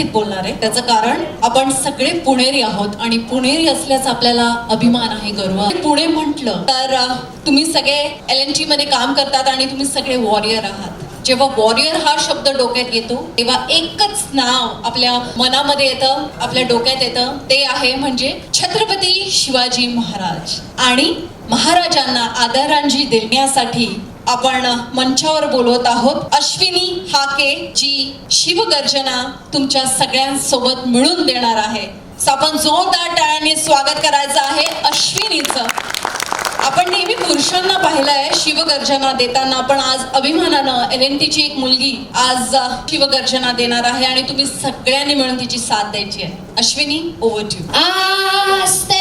मराठीत बोलणार आहे. त्याचं कारण आपण सगळे पुणेरी आहोत आणि पुणेरी असल्याचा आपल्याला अभिमान आहे, गर्व आहे. पुणे म्हटलं तर तुम्ही सगळे LNT मध्ये काम करतात आणि तुम्ही सगळे वॉरियर आहात. जेव्हा वॉरियर हा शब्द डोक्यात येतो तेव्हा एकच नाव आपल्या मनामध्ये येतं, आपल्या डोक्यात येतं, ते आहे म्हणजे छत्रपती शिवाजी महाराज. आणि महाराजांना आदरांजली देण्यासाठी आपण मंचावर बोलवत आहोत अश्विनी हाके, जी शिवगर्जना तुमच्या सगळ्यांसोबत मिळून देणार आहे. आपण जोरदार टाळ्यांनी स्वागत करायचं आहे अश्विनीचं. आपण नेहमी पुरुषांना पाहिलंय शिवगर्जना देताना, पण आज अभिमानानं LNTची एक मुलगी आज शिवगर्जना देणार आहे आणि तुम्ही सगळ्यांनी मिळून तिची साथ द्यायची आहे. Ashwini, over to you. Aste